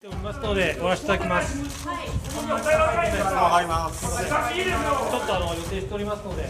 おりますので終わらせていただきます。わかります。ちょっと予定しておりますので。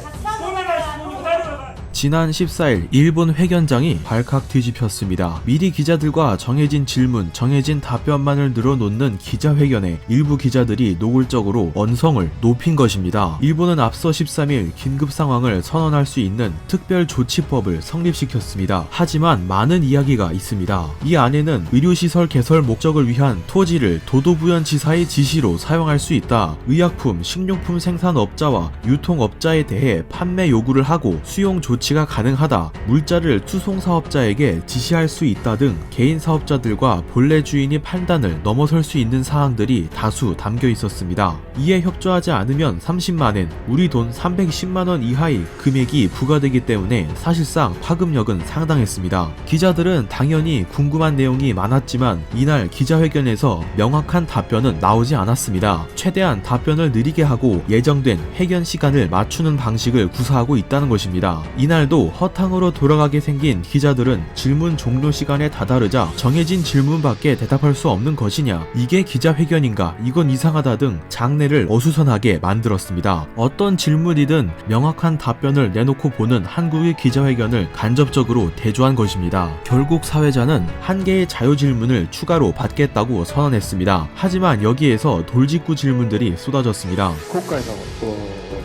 지난 14일 일본 회견장이 발칵 뒤집혔습니다. 미리 기자들과 정해진 질문, 정해진 답변만을 늘어놓는 기자회견에 일부 기자들이 노골적으로 언성을 높인 것입니다. 일본은 앞서 13일 긴급 상황을 선언할 수 있는 특별조치법을 성립시켰습니다. 하지만 많은 이야기가 있습니다. 이 안에는 의료시설 개설 목적을 위한 토지를 도도부현지사의 지시로 사용할 수 있다. 의약품, 식료품 생산업자와 유통업자에 대해 판매 요구를 하고 수용 조치가 가능하다. 물자를 수송사업자에게 지시할 수 있다 등 개인 사업자들과 본래 주인이 판단을 넘어설 수 있는 사항들이 다수 담겨 있었습니다. 이에 협조하지 않으면 30만엔, 우리 돈 310만원 이하의 금액이 부과되기 때문에 사실상 파급력은 상당했습니다. 기자들은 당연히 궁금한 내용이 많았지만 이날 기자회견에서 명확한 답변은 나오지 않았습니다. 최대한 답변을 느리게 하고 예정된 회견 시간을 맞추는 방식을 구사하고 있다는 것입니다. 이날도 허탕으로 돌아가게 생긴 기자들은 질문 종료 시간에 다다르자 정해진 질문밖에 대답할 수 없는 것이냐, 이게 기자회견인가, 이건 이상하다 등 장내를 어수선하게 만들었습니다. 어떤 질문이든 명확한 답변을 내놓고 보는 한국의 기자회견을 간접적으로 대조한 것입니다. 결국 사회자는 한 개의 자유질문을 추가로 받겠다고 선언했습니다. 하지만 여기에서 돌직구 질문들이 쏟아졌습니다. 今回の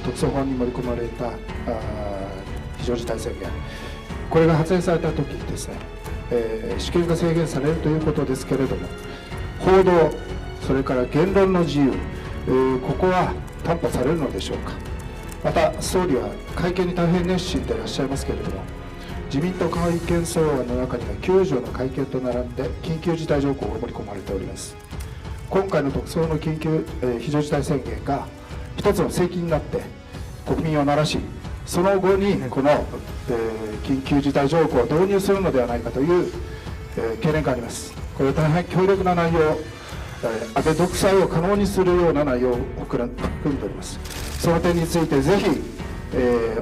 特措法に盛り込まれた非常事態宣言、これが発令された時にですね、私権が制限されるということですけれども、報道、それから言論の自由、ここは担保されるのでしょうか。また総理は会見に大変熱心でいらっしゃいますけれども、自民党会見草案の中には9条の改憲と並んで緊急事態条項が盛り込まれております。今回の特措の緊急、非常事態宣言が一つの政権になって国民を鳴らし、その後にこの、緊急事態条項を導入するのではないかという、懸念があります。これは大変強力な内容、安倍独裁を可能にするような内容を含んでおります。その点についてぜひ、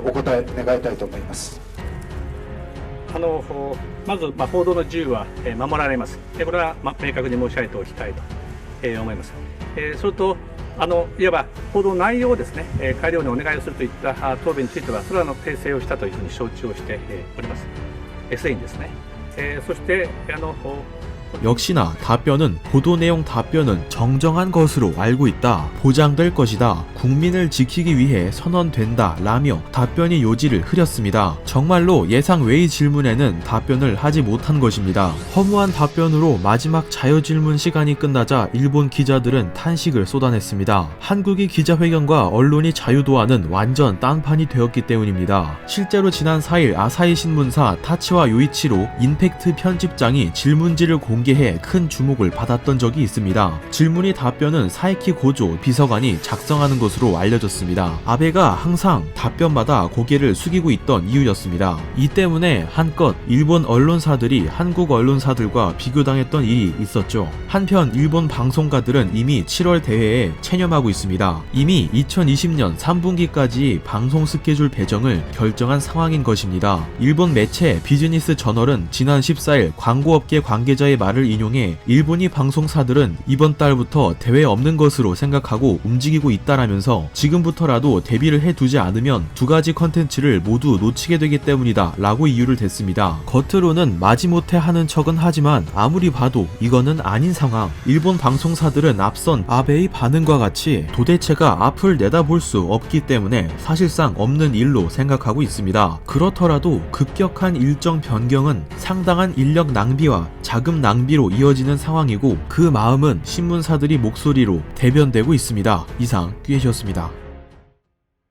お答え願いたいと思います。まず、報道の自由は守られます。これは明確に申し上げておきたいと思います。それといわば報道内容をですね、改良にお願いをするといった答弁についてはそれは訂正をしたというふうに承知をしております。すでにですね。そして역시나 답변은 보도 내용 답변은 정정한 것으로 알고 있다, 보장될 것이다, 국민을 지키기 위해 선언된다 라며 답변이 요지를 흐렸습니다. 정말로 예상 외의 질문에는 답변을 하지 못한 것입니다. 허무한 답변으로 마지막 자유질문 시간이 끝나자 일본 기자들은 탄식을 쏟아냈습니다. 한국의 기자회견과 언론이 자유도하는 완전 딴판이 되었기 때문입니다. 실제로 지난 4일 아사히 신문사 타치와 요이치로 인팩트 편집장이 질문지를 공개해 큰 주목을 받았던 적이 있습니다. 질문이 답변은 사이키 고조 비서관이 작성하는 것으로 알려졌습니다. 아베가 항상 답변마다 고개를 숙이고 있던 이유였습니다. 이 때문에 한껏 일본 언론사들이 한국 언론사들과 비교당했던 일이 있었죠. 한편 일본 방송가들은 이미 7월 대회에 체념하고 있습니다. 이미 2020년 3분기까지 방송 스케줄 배정을 결정한 상황인 것입니다. 일본 매체 비즈니스 저널은 지난 14일 광고업계 관계자의 말을 인용해 일본이 방송사들은 이번 달부터 대회 없는 것으로 생각하고 움직이고 있다라면서 지금부터라도 대비를 해두지 않으면 두 가지 컨텐츠를 모두 놓치게 되기 때문이다 라고 이유를 댔습니다. 겉으로는 마지못해 하는 척은 하지만 아무리 봐도 이거는 아닌 상황. 일본 방송사들은 앞선 아베의 반응과 같이 도대체가 앞을 내다볼 수 없기 때문에 사실상 없는 일로 생각하고 있습니다. 그렇더라도 급격한 일정 변경은 상당한 인력 낭비와 자금 낭비로 이어지는 상황이고 그 마음은 신문사들이 목소리로 대변되고 있습니다. 이상 꾀시였습니다.